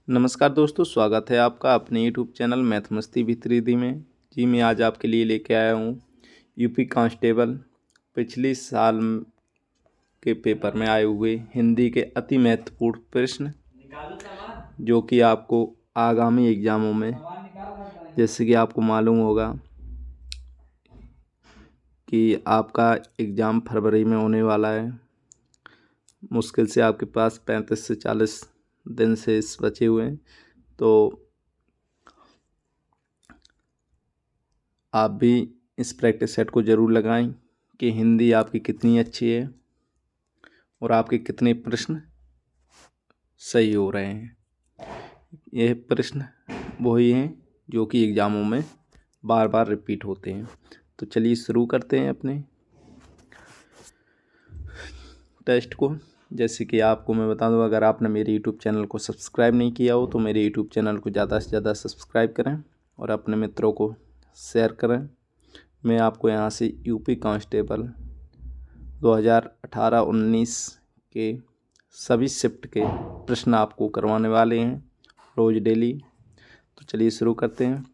नमस्कार दोस्तों, स्वागत है आपका अपने यूट्यूब चैनल मैथ मस्ती भी 3D में। जी मैं आज आपके लिए लेके आया हूँ यूपी कांस्टेबल पिछले साल के पेपर में आए हुए हिंदी के अति महत्वपूर्ण प्रश्न, जो कि आपको आगामी एग्जामों में, जैसे कि आपको मालूम होगा कि आपका एग्ज़ाम फरवरी में होने वाला है। मुश्किल से आपके पास 35 से 40 दिन से इस बचे हुए हैं, तो आप भी इस प्रैक्टिस सेट को ज़रूर लगाएं कि हिंदी आपकी कितनी अच्छी है और आपके कितने प्रश्न सही हो रहे हैं। यह प्रश्न वही हैं जो कि एग्ज़ामों में बार बार रिपीट होते हैं। तो चलिए शुरू करते हैं अपने टेस्ट को। जैसे कि आपको मैं बता दूं, अगर आपने मेरे यूट्यूब चैनल को सब्सक्राइब नहीं किया हो तो मेरे यूट्यूब चैनल को ज़्यादा से ज़्यादा सब्सक्राइब करें और अपने मित्रों को शेयर करें। मैं आपको यहाँ से यूपी कांस्टेबल 2018-19 के सभी शिफ्ट के प्रश्न आपको करवाने वाले हैं रोज़ डेली। तो चलिए शुरू करते हैं।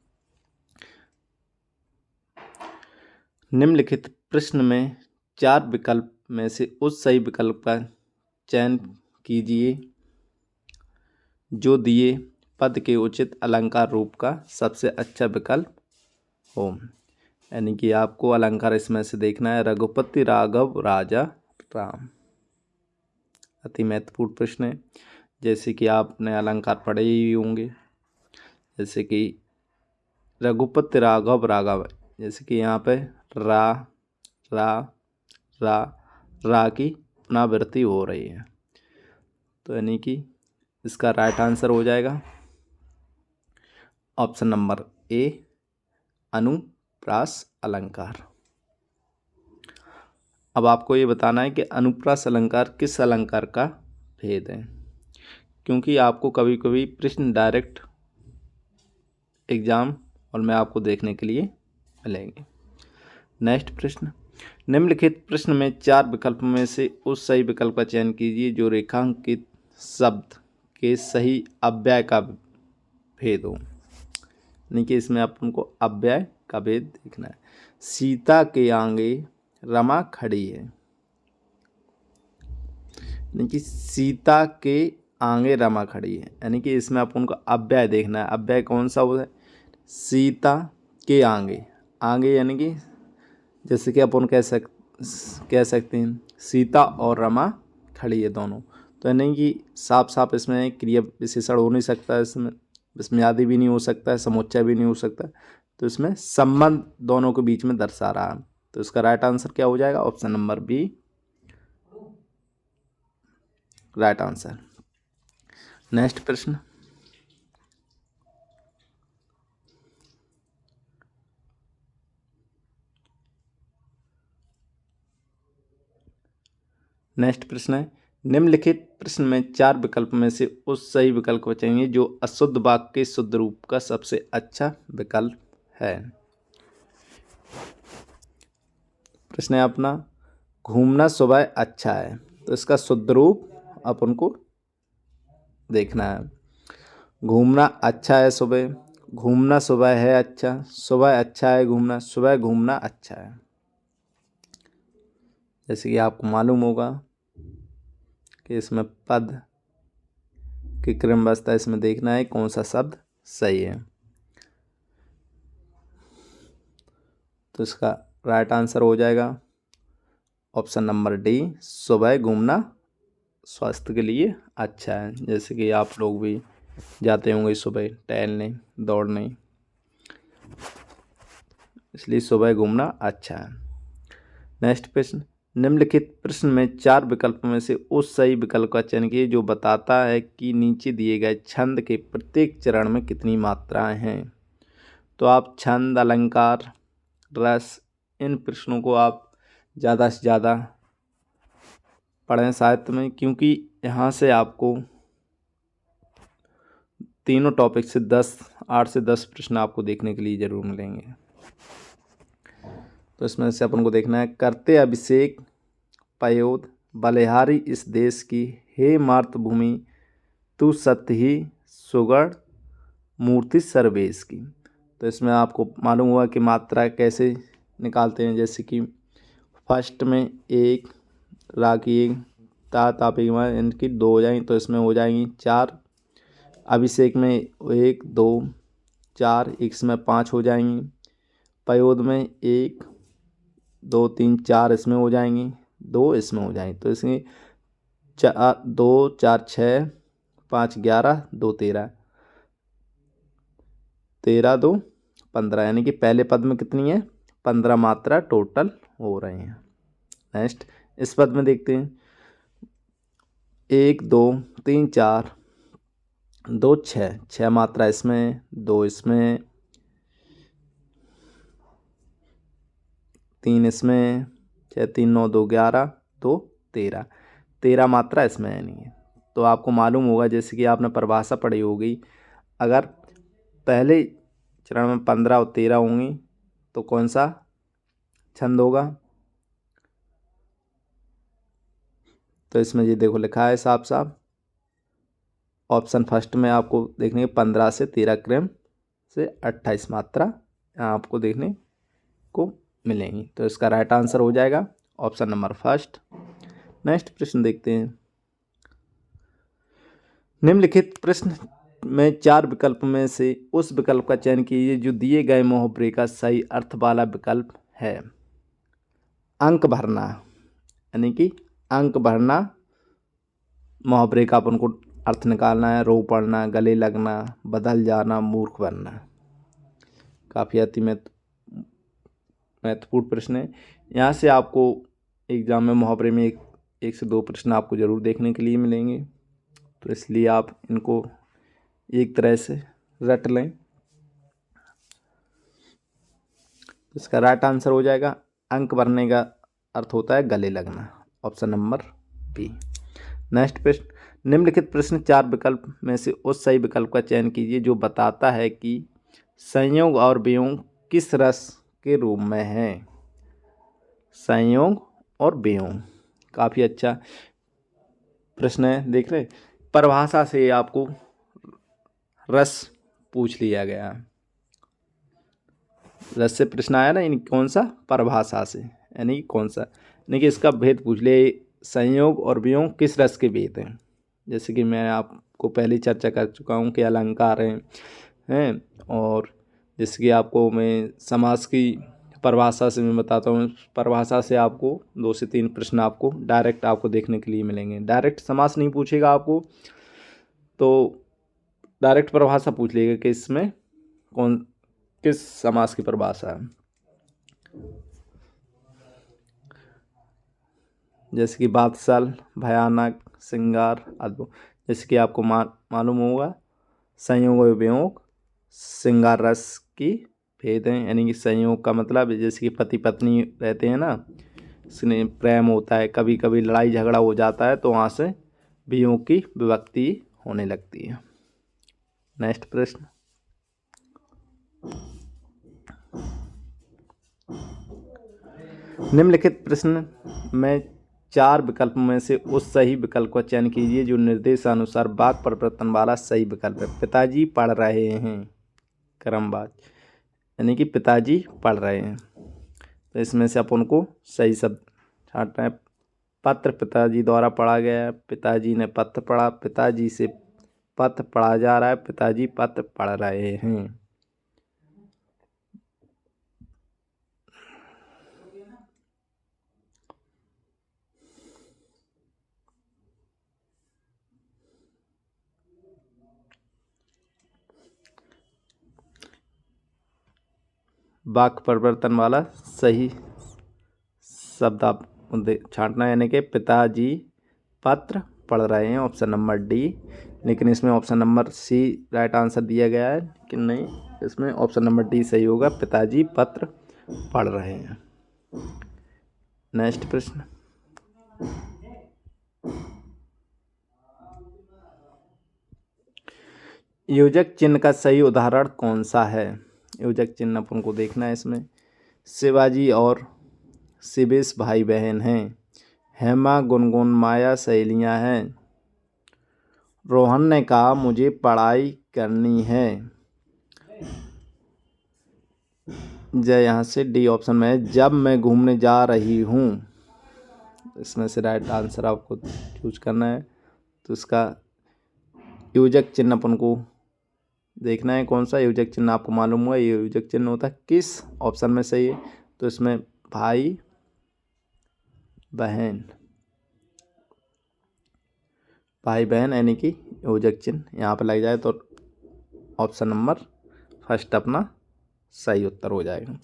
निम्नलिखित प्रश्न में 4 विकल्प में से उस सही विकल्प का चयन कीजिए जो दिए पद के उचित अलंकार रूप का सबसे अच्छा विकल्प हो। यानी कि आपको अलंकार इसमें से देखना है। रघुपति राघव राजा राम, अति महत्वपूर्ण प्रश्न है। जैसे कि आपने अलंकार पढ़े ही होंगे, जैसे कि रघुपति राघव राघव, जैसे कि यहाँ पे रा रा रा रा की पुनरावृत्ति हो रही है, तो यानी कि इसका राइट आंसर हो जाएगा ऑप्शन नंबर ए, अनुप्रास अलंकार। अब आपको ये बताना है कि अनुप्रास अलंकार किस अलंकार का भेद है, क्योंकि आपको कभी कभी प्रश्न डायरेक्ट एग्जाम और में आपको देखने के लिए मिलेंगे। नेक्स्ट प्रश्न, निम्नलिखित प्रश्न में 4 विकल्प में से उस सही विकल्प का चयन कीजिए जो रेखांकित शब्द के सही अव्यय का भेद हो। यानी कि इसमें आपको अव्यय का भेद देखना है। सीता के आगे रमा खड़ी है, यानी कि सीता के आगे रमा खड़ी है, यानी कि इसमें आपको उनको अव्यय देखना है। अव्यय कौन सा होता है? सीता के आगे, आगे यानी कि जैसे कि अपन कह सकते हैं सीता और रमा खड़ी है दोनों, तो यानी कि साफ साफ इसमें क्रिया विशेषण हो नहीं सकता, इसमें आदि भी नहीं हो सकता है, समुच्चय भी नहीं हो सकता, तो इसमें संबंध दोनों के बीच में दर्शा रहा है। तो इसका राइट आंसर क्या हो जाएगा? Option number B right answer. Next प्रश्न, है निम्नलिखित प्रश्न में 4 विकल्प में से उस सही विकल्प को चुनिए जो अशुद्ध वाक्य के शुद्ध रूप का सबसे अच्छा विकल्प है। प्रश्न है अपना, घूमना सुबह अच्छा है, तो इसका शुद्ध रूप अपन को देखना है। घूमना अच्छा है सुबह, घूमना सुबह है अच्छा, सुबह अच्छा है घूमना, सुबह घूमना अच्छा है। जैसे कि आपको मालूम होगा कि इसमें पद की क्रमबद्धता इसमें देखना है कौन सा शब्द सही है। तो इसका राइट आंसर हो जाएगा ऑप्शन नंबर डी, सुबह घूमना स्वास्थ्य के लिए अच्छा है। जैसे कि आप लोग भी जाते होंगे सुबह टहलने दौड़ने, इसलिए सुबह घूमना अच्छा है। नेक्स्ट प्रश्न, निम्नलिखित प्रश्न में 4 विकल्प में से उस सही विकल्प का चयन कीजिए जो बताता है कि नीचे दिए गए छंद के प्रत्येक चरण में कितनी मात्राएं हैं। तो आप छंद, अलंकार, रस, इन प्रश्नों को आप ज़्यादा से ज़्यादा पढ़ें साहित्य में, क्योंकि यहाँ से आपको तीनों टॉपिक से 8 से 10 प्रश्न आपको देखने के लिए ज़रूर मिलेंगे। तो इसमें से अपन को देखना है, करते अभिषेक पयोद बलिहारी इस देश की, हे मातृभूमि तू सत्य ही सुगढ़ मूर्ति सर्वेश की। तो इसमें आपको मालूम हुआ कि मात्रा कैसे निकालते हैं। जैसे कि फर्स्ट में एक राखी एक तापी इनकी 2 हो जाएंगी, तो इसमें हो जाएंगी 4। अभिषेक में 1 2 4, इसमें 5 हो जाएंगी। पयोद में 1 2 3 4 इसमें हो जाएंगी, 2 इसमें हो जाएंगी। तो इसमें 2 4 6 5 11 2 13, 13 2 15, यानी कि पहले पद में कितनी है 15 मात्रा टोटल हो रही हैं। नेक्स्ट इस पद में देखते हैं 1 2 3 4 2 6, 6 मात्रा इसमें, 2 इसमें, 3 इसमें, 6 3 9 2 11 2 13, 13 मात्रा इसमें है नहीं है। तो आपको मालूम होगा जैसे कि आपने परिभाषा पढ़ी होगी, अगर पहले चरण में 15 और 13 होंगी तो कौन सा छंद होगा। तो इसमें ये देखो लिखा है साफ साफ, ऑप्शन फर्स्ट में आपको देखने 15 से 13 क्रम से 28 मात्रा यहाँ आपको देखने को मिलेंगी। तो इसका राइट आंसर हो जाएगा ऑप्शन नंबर फर्स्ट। नेक्स्ट प्रश्न देखते हैं। निम्नलिखित प्रश्न में 4 विकल्प में से उस विकल्प का चयन कीजिए जो दिए गए मुहावरे का सही अर्थ वाला विकल्प है। अंक भरना, यानी कि अंक भरना मुहावरे का अपन को अर्थ निकालना है। रो पड़ना, गले लगना, बदल जाना, मूर्ख बनना। काफ़ी अति महत्वपूर्ण प्रश्न है। यहाँ से आपको एग्जाम में मुहावरे में एक से 2 प्रश्न आपको ज़रूर देखने के लिए मिलेंगे, तो इसलिए आप इनको एक तरह से रट लें। इसका राइट आंसर हो जाएगा अंक भरने का अर्थ होता है गले लगना, ऑप्शन नंबर बी। नेक्स्ट प्रश्न, निम्नलिखित प्रश्न 4 विकल्प में से उस सही विकल्प का चयन कीजिए जो बताता है कि संयोग और वियोग किस रस के रूप में है। संयोग और वियोग काफ़ी अच्छा प्रश्न है। देख रहे परिभाषा से आपको रस पूछ लिया गया, रस से प्रश्न आया ना, यानी कौन सा परिभाषा से, यानी कौन सा, यानी कि इसका भेद पूछ ले। संयोग और वियोग किस रस के भेद हैं। जैसे कि मैं आपको पहले चर्चा कर चुका हूँ कि अलंकार हैं और जैसे कि आपको मैं समास की परिभाषा से मैं बताता हूँ। परिभाषा से आपको 2 से 3 प्रश्न आपको डायरेक्ट आपको देखने के लिए मिलेंगे। डायरेक्ट समास नहीं पूछेगा आपको, तो डायरेक्ट परिभाषा पूछ लेगा कि इसमें किस समास की परिभाषा है। जैसे कि बादशाह, भयानक, श्रृंगार, अद्भुत। जैसे कि आपको मालूम होगा संयोग और वियोग श्रृंगार रस की भेद हैं, यानी कि संयोग का मतलब जैसे कि पति पत्नी रहते हैं ना, स्नेह प्रेम होता है, कभी कभी लड़ाई झगड़ा हो जाता है, तो वहाँ से वियोग की विभक्ति होने लगती है। नेक्स्ट प्रश्न, निम्नलिखित प्रश्न में 4 विकल्प में से उस सही विकल्प का चयन कीजिए जो निर्देशानुसार वाक्य परिवर्तन वाला सही विकल्प है। पिताजी पढ़ रहे हैं, क्रमवाच, यानी कि पिताजी पढ़ रहे हैं। तो इसमें से अपन को सही शब्द छांटना है। पत्र पिताजी द्वारा पढ़ा गया है, पिताजी ने पत्र पढ़ा, पिताजी से पत्र पढ़ा जा रहा है, पिताजी पत्र पढ़ रहे हैं। वाक्य परिवर्तन वाला सही शब्द आप छांटना है, यानी कि पिताजी पत्र पढ़ रहे हैं, ऑप्शन नंबर डी। लेकिन इसमें option number C right answer दिया गया है कि नहीं, इसमें ऑप्शन नंबर डी सही होगा, पिताजी पत्र पढ़ रहे हैं। नेक्स्ट प्रश्न, योजक चिन्ह का सही उदाहरण कौन सा है। योजक चिन्ह अपन को देखना है। इसमें शिवाजी और शिवेश भाई बहन हैं, हेमा गुनगुन माया सहेलियां हैं, रोहन ने कहा मुझे पढ़ाई करनी है। जय यहाँ से डी ऑप्शन में है, जब मैं घूमने जा रही हूँ। इसमें से राइट आंसर आपको चूज करना है। तो इसका योजक चिन्ह अपन को देखना है, कौन सा योजक चिन्ह आपको मालूम हुआ। ये योजक चिन्ह होता है किस ऑप्शन में सही है। तो इसमें भाई बहन, भाई बहन यानी कि योजक चिन्ह यहाँ पर लग जाए तो ऑप्शन नंबर फर्स्ट अपना सही उत्तर हो जाएगा।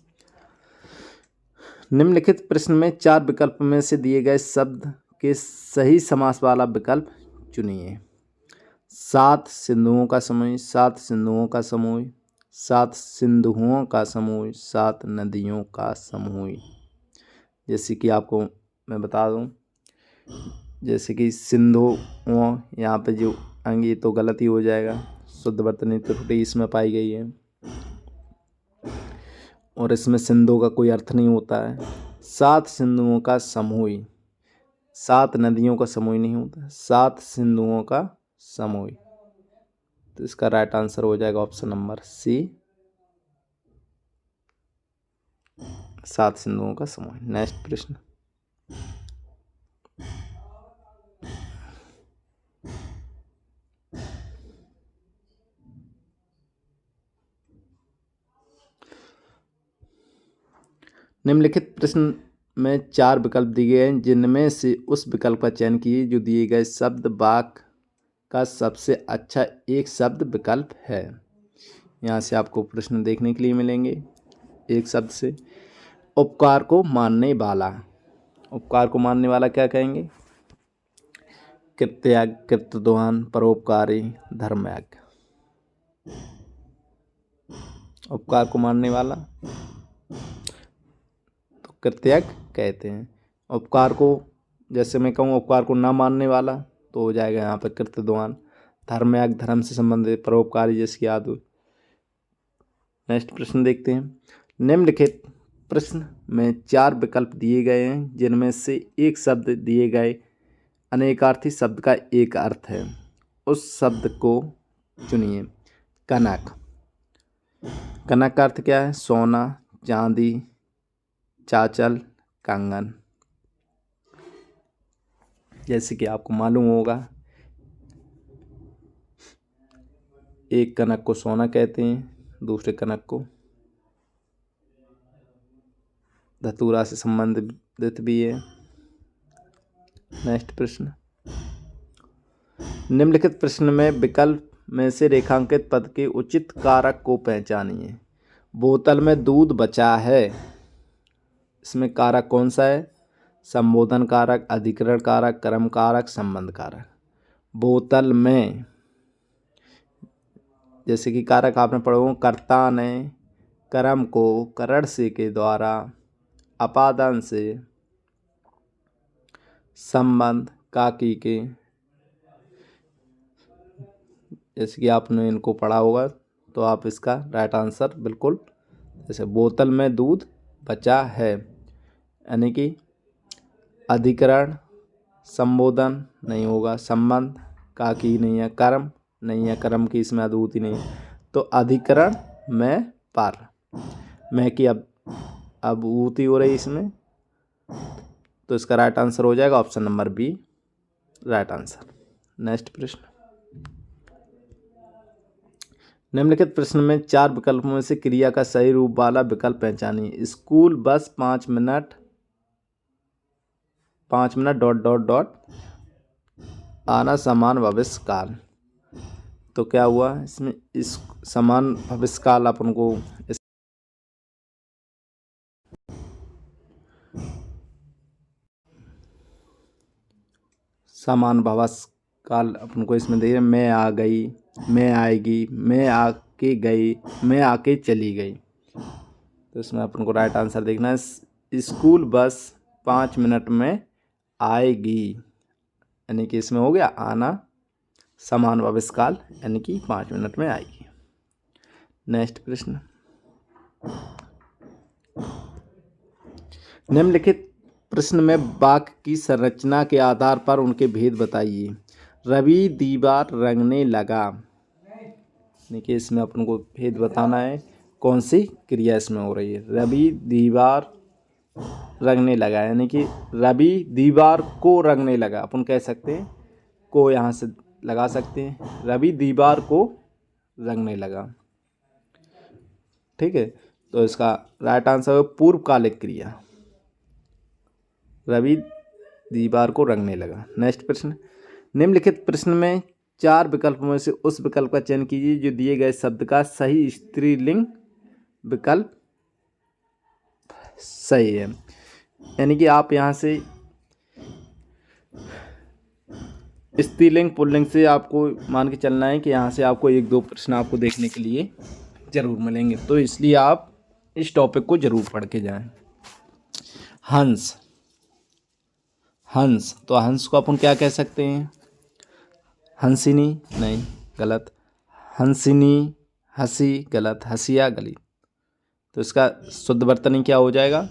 निम्नलिखित प्रश्न में 4 विकल्प में से दिए गए शब्द के सही समास वाला विकल्प चुनिए। 7 सिंधुओं का समूह, 7 सिंधुओं का समूह, 7 सिंधुओं का समूह, 7 नदियों का समूह। जैसे कि आपको मैं बता दूं, जैसे कि सिंधुओं, यहाँ पे जो अंगी तो गलती हो जाएगा, शुद्ध वर्तनी त्रुटि इसमें पाई गई है और इसमें सिंधु का कोई अर्थ नहीं होता है। 7 सिंधुओं का समूह, 7 नदियों का समूह नहीं होता, 7 सिंधुओं का समूह। तो इसका राइट आंसर हो जाएगा ऑप्शन नंबर सी, 7 सिंधुओं का समूह। नेक्स्ट प्रश्न। निम्नलिखित प्रश्न में 4 विकल्प दिए गए हैं, जिनमें से उस विकल्प का चयन कीजिए जो दिए गए शब्द वाक्य का सबसे अच्छा एक शब्द विकल्प है। यहाँ से आपको प्रश्न देखने के लिए मिलेंगे। एक शब्द से उपकार को मानने वाला, उपकार को मानने वाला क्या कहेंगे? कृतज्ञ, कृतध्वान, परोपकारी, धर्मज्ञ। उपकार को मानने वाला तो कृतज्ञ कहते हैं। उपकार को, जैसे मैं कहूँ उपकार को ना मानने वाला तो हो जाएगा यहाँ पर कृतध्वान। धर्मज्ञ, धर्म से संबंधित, परोपकारी जिसकी याद हो। नेक्स्ट प्रश्न देखते हैं। निम्नलिखित प्रश्न में 4 विकल्प दिए गए हैं, जिनमें से एक शब्द दिए गए अनेकार्थी शब्द का एक अर्थ है। उस शब्द को चुनिए। कनक, कनक का अर्थ क्या है? सोना, चांदी, चांचल, कंगन। जैसे कि आपको मालूम होगा, एक कनक को सोना कहते हैं, दूसरे कनक को धतूरा से संबंधित भी है। नेक्स्ट प्रश्न। निम्नलिखित प्रश्न में विकल्प में से रेखांकित पद के उचित कारक को पहचानिए। बोतल में दूध बचा है, इसमें कारक कौन सा है? संबोधन कारक, अधिकरण कारक, कर्म कारक, संबंध कारक। बोतल में, जैसे कि कारक आपने पढ़ो, कर्ता ने कर्म को करण से के द्वारा, अपादान से, संबंध काकी के, जैसे कि आपने इनको पढ़ा होगा तो आप इसका राइट आंसर बिल्कुल, जैसे बोतल में दूध बचा है यानी कि अधिकरण, संबोधन नहीं होगा, संबंध काकी नहीं है, कर्म नहीं है, कर्म की इसमें अद्भुति नहीं है, तो अधिकरण में पर, मैं की अब अभूति हो रही इसमें, तो इसका राइट आंसर हो जाएगा option number B, right answer. Next प्रश्न। निम्नलिखित प्रश्न में 4 विकल्पों में से क्रिया का सही रूप वाला विकल्प पहचानिए। School bus 5 minute dot dot dot आना समान भविष्य काल। तो क्या हुआ इसमें? इस समान भविष्य काल अपन को समान भविष्य काल अपन को इसमें देखिए, मैं आ गई, मैं आएगी, मैं आके गई, मैं आके चली गई। तो इसमें अपन को राइट आंसर देखना है। स्कूल बस 5 मिनट में आएगी, यानी कि इसमें हो गया आना समान भविष्य काल, यानी कि 5 मिनट में आएगी। नेक्स्ट प्रश्न। निम्नलिखित प्रश्न में वाक्य की संरचना के आधार पर उनके भेद बताइए। रवि दीवार रंगने लगा। देखिए इसमें अपन को भेद बताना है कौन सी क्रिया इसमें हो रही है। रवि दीवार रंगने लगा यानी कि रवि दीवार को रंगने लगा। अपन कह सकते हैं को यहाँ से लगा सकते हैं, रवि दीवार को रंगने लगा। ठीक है, तो इसका राइट आंसर है पूर्वकालिक क्रिया, रवि दीवार को रंगने लगा। नेक्स्ट प्रश्न, निम्नलिखित प्रश्न में 4 विकल्पों में से उस विकल्प का चयन कीजिए जो दिए गए शब्द का सही स्त्रीलिंग विकल्प सही है। यानी कि आप यहाँ से स्त्रीलिंग पुल्लिंग से आपको मान के चलना है कि यहाँ से आपको 1-2 प्रश्न आपको देखने के लिए ज़रूर मिलेंगे, तो इसलिए आप इस टॉपिक को ज़रूर पढ़ के जाएं। हंस, हंस, तो हंस को अपन क्या कह सकते हैं? हंसिनी, नहीं, गलत। हंसिनी, हंसी, गलत। हंसिया, गलत। तो इसका शुद्ध वर्तनी क्या हो जाएगा?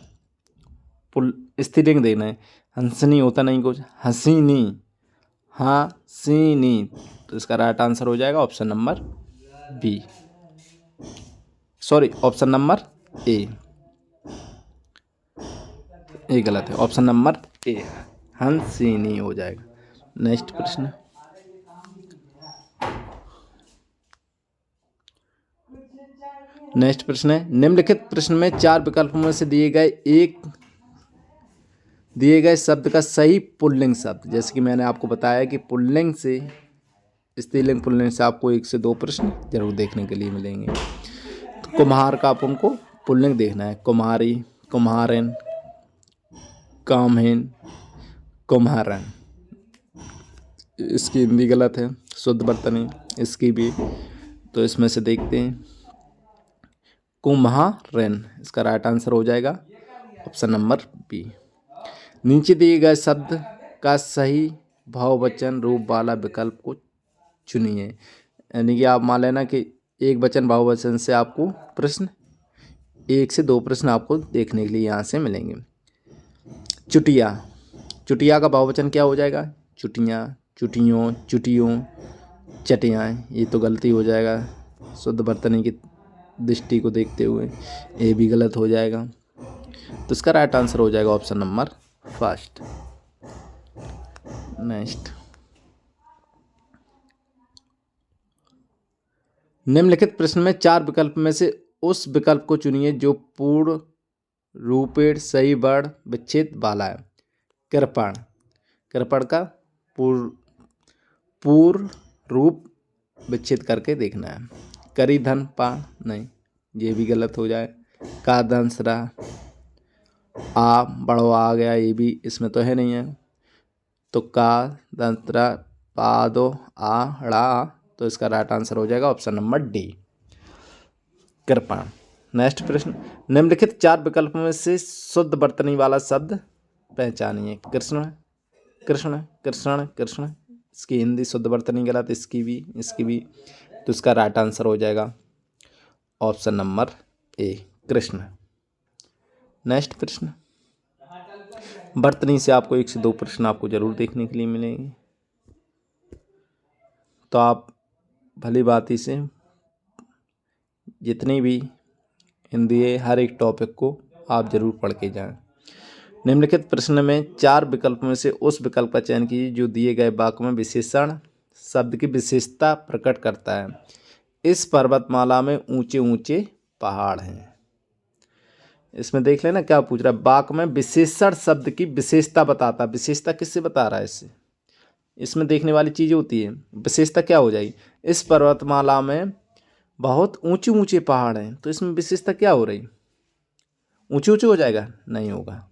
स्त्रीलिंग देना है। हंसनी होता नहीं कुछ, हंसीनी, हंसीनी। तो इसका राइट आंसर हो जाएगा option number B, sorry option number A गलत है, ऑप्शन नंबर ए हंसिनी हो जाएगा। नेक्स्ट प्रश्न, नेक्स्ट प्रश्न है, निम्नलिखित प्रश्न में 4 विकल्पों में से दिए गए शब्द का सही पुल्लिंग शब्द। जैसे कि मैंने आपको बताया कि पुल्लिंग से स्त्रीलिंग पुल्लिंग से आपको 1 से 2 प्रश्न जरूर देखने के लिए मिलेंगे। तो कुम्हार का अपन को पुल्लिंग देखना है, कुम्हारी, कुम्हारन, कामहीन, कुम्हारन। इसकी हिंदी गलत है, शुद्ध वर्तनी इसकी भी। तो इसमें से देखते हैं, कुम्हारन, इसका राइट आंसर हो जाएगा ऑप्शन नंबर बी। नीचे दिए गए शब्द का सही बहुवचन रूप वाला विकल्प को चुनिए। यानी कि आप मान लेना कि एक वचन बहुवचन से आपको प्रश्न 1 से 2 प्रश्न आपको देखने के लिए यहाँ से मिलेंगे। चुटिया, चुटिया का बहुवचन क्या हो जाएगा? चुटियाँ, चुटियों, चुटियों, चटियाँ। ये तो गलती हो जाएगा शुद्ध वर्तनी की दृष्टि को देखते हुए, ये भी गलत हो जाएगा। तो इसका राइट आंसर हो जाएगा ऑप्शन नंबर फर्स्ट। नेक्स्ट, निम्नलिखित प्रश्न में 4 विकल्प में से उस विकल्प को चुनिए जो पूर्ण रूपेण सही वर्ण विच्छेद वाला है। कृपण, कृपण का पूर्ण रूप विच्छेद करके देखना है। करी धन पाण, नहीं, ये भी गलत हो जाए। का दंसरा, आ बड़वा आ गया, ये भी इसमें तो है नहीं है। तो का दंसरा पादो आ ड़ा, तो इसका राइट आंसर हो जाएगा ऑप्शन नंबर डी, कृपण। नेक्स्ट प्रश्न, निम्नलिखित 4 विकल्पों में से शुद्ध वर्तनी वाला शब्द पहचानिए। कृष्ण, कृष्ण, कृष्ण, कृष्ण। इसकी हिंदी शुद्ध वर्तनी गलत, इसकी भी। तो इसका राइट आंसर हो जाएगा ऑप्शन नंबर ए, कृष्ण। नेक्स्ट प्रश्न, वर्तनी से आपको 1 से 2 प्रश्न आपको जरूर देखने के लिए मिलेंगे, तो आप भली भांति से जितनी भी हिंदी है हर एक टॉपिक को आप जरूर पढ़ के जाएं। निम्नलिखित प्रश्न में 4 विकल्पों में से उस विकल्प का चयन कीजिए जो दिए गए वाक्य में विशेषण शब्द की विशेषता प्रकट करता है। इस पर्वतमाला में ऊंचे ऊंचे पहाड़ हैं। इसमें देख लेना क्या पूछ रहा है, वाक्य में विशेषण शब्द की विशेषता बताता। विशेषता किससे बता रहा है? इसमें देखने वाली चीज़ होती है, विशेषता क्या हो जाएगी? इस पर्वतमाला में बहुत ऊंचे ऊंचे पहाड़ हैं, तो इसमें विशेषता क्या हो रही? ऊंचे ऊंचे हो जाएगा? नहीं होगा।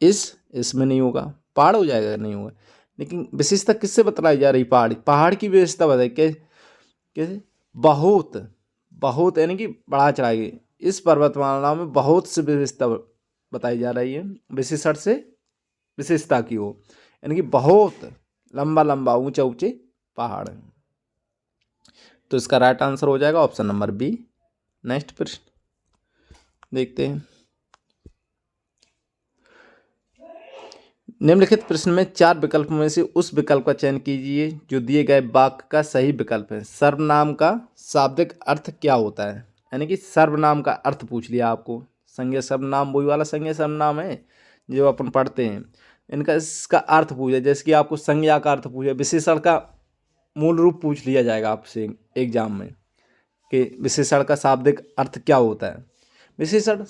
इसमें नहीं होगा। पहाड़ हो जाएगा? नहीं होगा। लेकिन विशेषता किससे बतलाई जा रही? पहाड़ की विशेषता बताई कैसे? बहुत यानी कि बढ़ा चढ़ाएगी। इस पर्वतमाला में बहुत सी विशेषता बताई जा रही है, विशेषण से विशेषता की हो, यानी कि बहुत लंबा ऊंचे पहाड़ हैं। तो इसका राइट आंसर हो जाएगा ऑप्शन नंबर बी। नेक्स्ट प्रश्न देखते हैं, निम्नलिखित प्रश्न में 4 विकल्प में से उस विकल्प का चयन कीजिए जो दिए गए वाक्य का सही विकल्प है। सर्वनाम का शाब्दिक अर्थ क्या होता है? यानी कि सर्वनाम का अर्थ पूछ लिया आपको। संज्ञा सर्वनाम वही वाला संज्ञा सर्वनाम है जो अपन पढ़ते हैं। इसका अर्थ पूछा, जैसे कि आपको संज्ञा का अर्थ पूछा, विशेषण का मूल रूप पूछ लिया जाएगा आपसे एग्जाम में कि विशेषण का शाब्दिक अर्थ क्या होता है। विशेषण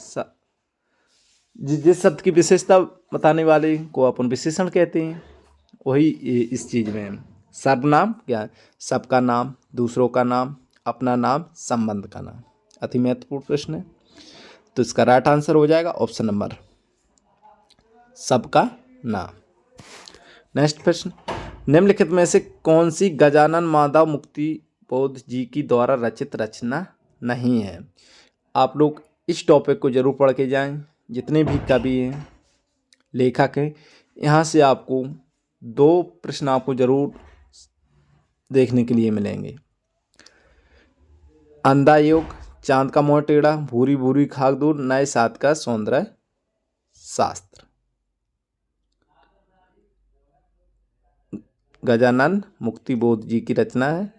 जिस शब्द की विशेषता बताने वाले को अपन विशेषण कहते हैं। वही इस चीज़ में है। सर्वनाम क्या है? सबका नाम, दूसरों का नाम, अपना नाम, संबंध का नाम। अति महत्वपूर्ण प्रश्न है। तो इसका राइट आंसर हो जाएगा ऑप्शन नंबर सबका नाम। नेक्स्ट प्रश्न, निम्नलिखित में से कौन सी गजानन माधव मुक्ति बोध जी की द्वारा रचित रचना नहीं है? आप लोग इस टॉपिक को जरूर पढ़ के जाएं। जितने भी कवि हैं, लेखक हैं, यहाँ से आपको 2 प्रश्न आपको जरूर देखने के लिए मिलेंगे। अंधा योग, चांद का मुंह टेढ़ा, भूरी भूरी खाक दूर, नए साथ का सौंदर्य शास्त्र। गजानन मुक्ति बोध जी की रचना है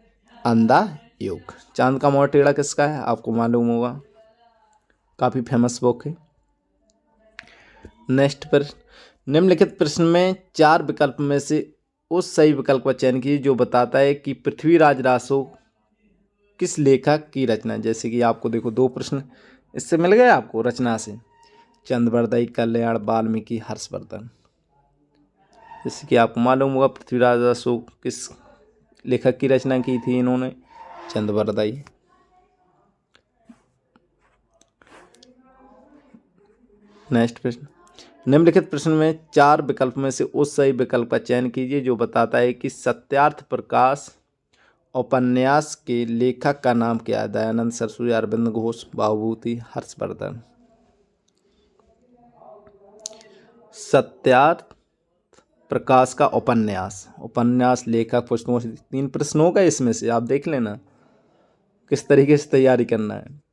अंधा योग। चांद का मुंह टेढ़ा किसका है? आपको मालूम होगा, काफ़ी फेमस बुक है। नेक्स्ट प्रश्न, निम्नलिखित प्रश्न में 4 विकल्प में से उस सही विकल्प का चयन कीजिए जो बताता है कि पृथ्वीराज रासो किस लेखक की रचना है। जैसे कि आपको देखो 2 प्रश्न इससे मिल गए आपको रचना से, चंद्रवरदाई, कल्याण, वाल्मीकि, हर्षवर्धन। जैसे कि आपको मालूम होगा पृथ्वीराज रासो किस लेखक की रचना की थी इन्होंने? चंद्रवरदाई। नेक्स्ट प्रश्न, निम्नलिखित प्रश्न में 4 विकल्प में से उस सही विकल्प का चयन कीजिए जो बताता है कि सत्यार्थ प्रकाश उपन्यास के लेखक का नाम क्या है? दयानंद सरस्वती, अरविंद घोष, भावभूति, हर्षवर्धन। सत्यार्थ प्रकाश का उपन्यास लेखक पुस्तकों से 3 प्रश्न होगा इसमें से, आप देख लेना किस तरीके से तैयारी करना है।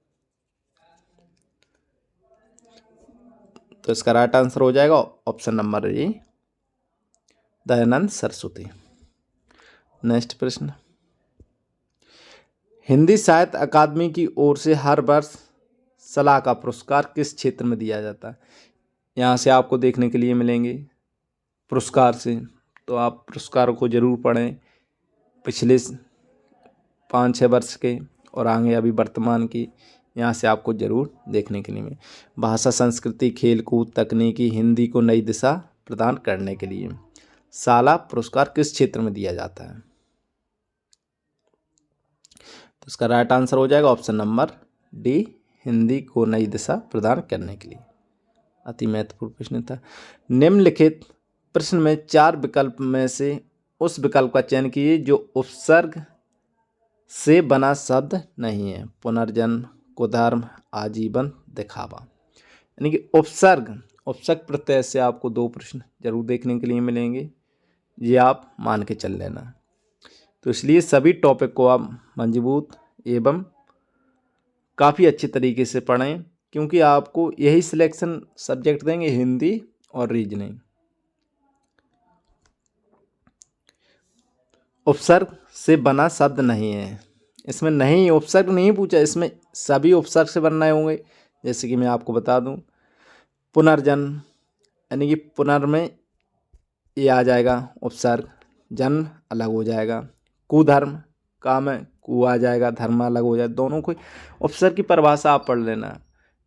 तो इसका राइट आंसर हो जाएगा ऑप्शन नंबर ए, दयानंद सरस्वती। नेक्स्ट प्रश्न, हिंदी साहित्य अकादमी की ओर से हर वर्ष सलाह का पुरस्कार किस क्षेत्र में दिया जाता है? यहाँ से आपको देखने के लिए मिलेंगे पुरस्कार से, तो आप पुरस्कारों को जरूर पढ़ें। पिछले 5-6 वर्ष के और आगे अभी वर्तमान की, यहाँ से आपको जरूर देखने के लिए मिले। भाषा, संस्कृति, खेलकूद, तकनीकी, हिंदी को नई दिशा प्रदान करने के लिए साला पुरस्कार किस क्षेत्र में दिया जाता है? तो इसका राइट आंसर हो जाएगा ऑप्शन नंबर डी, हिंदी को नई दिशा प्रदान करने के लिए। अति महत्वपूर्ण प्रश्न था। निम्नलिखित प्रश्न में 4 विकल्प में से उस विकल्प का चयन कीजिए जो उपसर्ग से बना शब्द नहीं है। पुनर्जन्म, कुधर्म, आजीवन, दिखावा। यानी कि उपसर्ग प्रत्यय से आपको 2 प्रश्न जरूर देखने के लिए मिलेंगे, ये आप मान के चल लेना। तो इसलिए सभी टॉपिक को आप मजबूत एवं काफ़ी अच्छे तरीके से पढ़ें, क्योंकि आपको यही सिलेक्शन सब्जेक्ट देंगे, हिंदी और रीजनिंग। उपसर्ग से बना शब्द नहीं है, इसमें नहीं उपसर्ग नहीं पूछा, इसमें सभी उपसर्ग से बनने होंगे। जैसे कि मैं आपको बता दूं, पुनर्जन्म यानी कि पुनर् में ये आ जाएगा उपसर्ग, जन्म अलग हो जाएगा। कुधर्म, का में कु आ जाएगा, धर्म अलग हो जाएगा। दोनों को उपसर्ग की परिभाषा आप पढ़ लेना,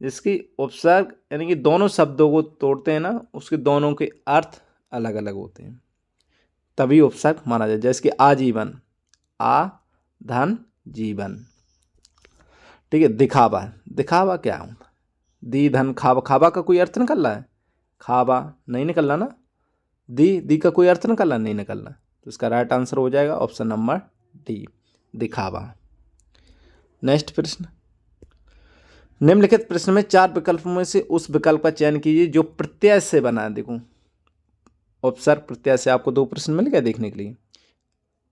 जिसकी उपसर्ग यानी कि दोनों शब्दों को तोड़ते हैं ना, उसके दोनों के अर्थ अलग अलग होते हैं, तभी उपसर्ग माना जाए। जैसे कि आजीवन, आ धन जीवन, ठीक है। दिखावा क्या है? दी धन खावा, खावा का कोई अर्थ निकल रहा है? खावा नहीं निकल रहा ना। दी का कोई अर्थ निकल रहा नहीं निकल रहा। तो इसका राइट आंसर हो जाएगा ऑप्शन नंबर डी, दिखावा। नेक्स्ट प्रश्न, निम्नलिखित प्रश्न में 4 विकल्पों में से उस विकल्प का चयन कीजिए जो प्रत्यय से बना है। देखो उपसर्ग प्रत्यय से आपको 2 प्रश्न मिल गए देखने के लिए।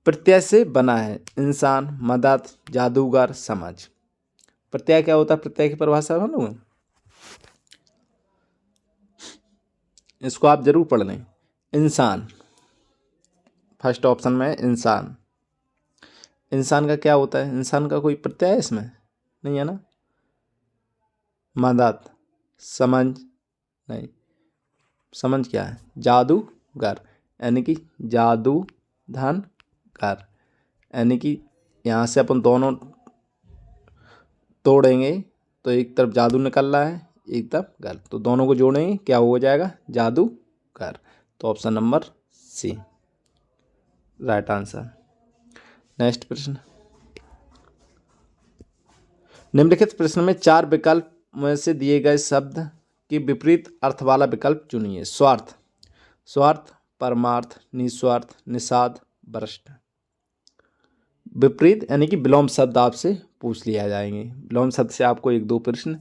प्रत्यय से बना है, इंसान, मदद, जादूगर, समझ। प्रत्यय क्या होता है? प्रत्यय की परिभाषा मालूम है? इसको आप जरूर पढ़ लें। इंसान, फर्स्ट ऑप्शन में इंसान। इंसान का क्या होता है? इंसान का कोई प्रत्यय है इसमें? नहीं है ना। मदद, समझ, नहीं, समझ क्या है? जादूगर, यानी कि जादू धन कर, यानी कि यहाँ से अपन दोनों तोड़ेंगे तो एक तरफ जादू निकल रहा है, एक तरफ घर, तो दोनों को जोड़ेंगे क्या हो जाएगा? जादूगर। तो option number C right answer. Next प्रश्न, निम्नलिखित प्रश्न में 4 विकल्प में से दिए गए शब्द की विपरीत अर्थ वाला विकल्प चुनिए। स्वार्थ, स्वार्थ, परमार्थ, निस्वार्थ, निषाद, भ्रष्ट। विपरीत यानी कि विलोम शब्द आपसे पूछ लिया जाएंगे। विलोम शब्द से आपको 1-2 प्रश्न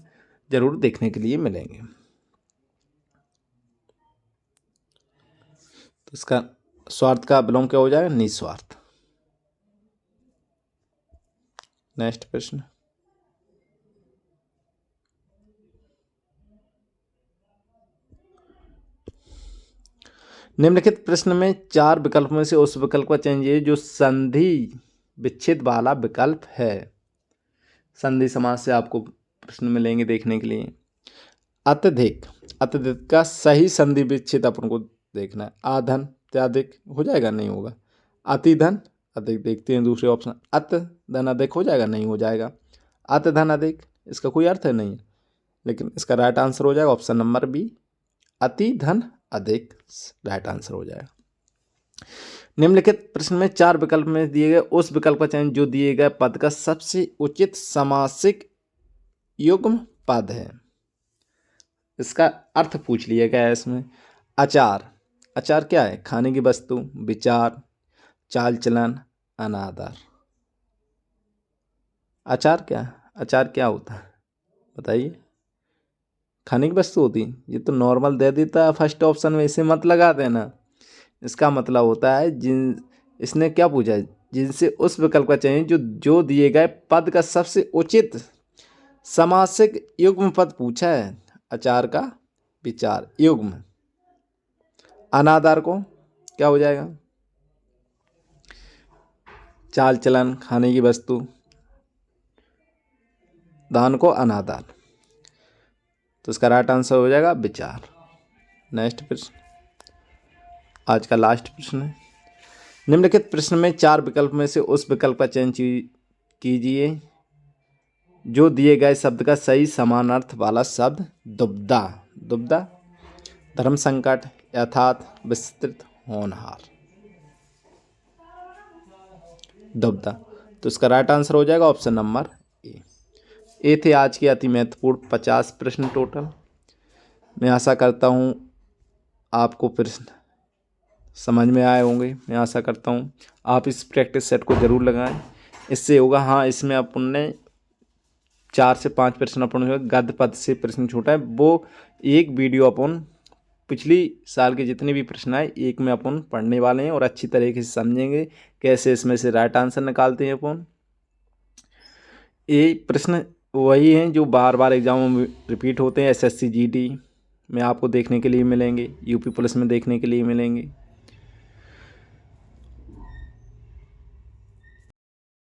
जरूर देखने के लिए मिलेंगे। तो इसका स्वार्थ का विलोम क्या हो जाएगा? निस्वार्थ। नेक्स्ट प्रश्न, निम्नलिखित प्रश्न में 4 विकल्प में से उस विकल्प का चयन कीजिए जो संधि विच्छेद वाला विकल्प है। संधि समास से आपको प्रश्न मिलेंगे देखने के लिए। अत्यधिक, अत्यधिक का सही संधि विच्छेद अपन को देखना है। आधन, अत्यधिक हो जाएगा? नहीं होगा। अतिधन, अधिक, देखते हैं दूसरे ऑप्शन। अत धन अधिक हो जाएगा? नहीं हो जाएगा। अत धन अधिक, इसका कोई अर्थ है नहीं, लेकिन इसका राइट आंसर हो जाएगा ऑप्शन नंबर बी, अति धन अधिक राइट आंसर हो जाएगा। निम्नलिखित प्रश्न में 4 विकल्प में दिए गए उस विकल्प का चयन जो दिए गए पद का सबसे उचित समासिक युग्म पद है। इसका अर्थ पूछ लिया गया है इसमें। आचार, आचार क्या है? खाने की वस्तु, विचार, चाल चलन, अनादर। आचार क्या है? आचार क्या होता है बताइए? खाने की वस्तु होती है? ये तो नॉर्मल दे देता है फर्स्ट ऑप्शन में, इसे मत लगा देना। इसका मतलब होता है इसने क्या पूछा है? जिनसे उस विकल्प का चयन जो दिए गए पद का सबसे उचित समासिक युग्म पद पूछा है। आचार का विचार युग्म, अनादर को क्या हो जाएगा? चाल चलन, खाने की वस्तु, दान को अनादर, तो इसका राइट आंसर हो जाएगा विचार। नेक्स्ट प्रश्न, आज का लास्ट प्रश्न है। निम्नलिखित प्रश्न में 4 विकल्प में से उस विकल्प का चयन कीजिए जो दिए गए शब्द का सही समानार्थ वाला शब्द दुबदा, दुबदा, धर्म संकट, यथार्थ, विस्तृत, होनहार। दुबदा, तो इसका राइट आंसर हो जाएगा ऑप्शन नंबर ए। ये थे आज के अति महत्वपूर्ण 50 प्रश्न टोटल। मैं आशा करता हूँ आपको प्रश्न समझ में आए होंगे। मैं आशा करता हूँ आप इस प्रैक्टिस सेट को ज़रूर लगाएं, इससे होगा। हाँ, इसमें अपन ने 4 से 5 प्रश्न अपन गद्य पद से प्रश्न छूटा है, वो एक वीडियो अपन पिछली साल के जितने भी प्रश्न आए एक में अपन पढ़ने वाले हैं और अच्छी तरीके से समझेंगे कैसे इसमें से राइट आंसर निकालते हैं अपन। ये प्रश्न वही हैं जो बार बार एग्जामों में रिपीट होते हैं। SSC GD में आपको देखने के लिए मिलेंगे, यूपी पुलिस में देखने के लिए मिलेंगे।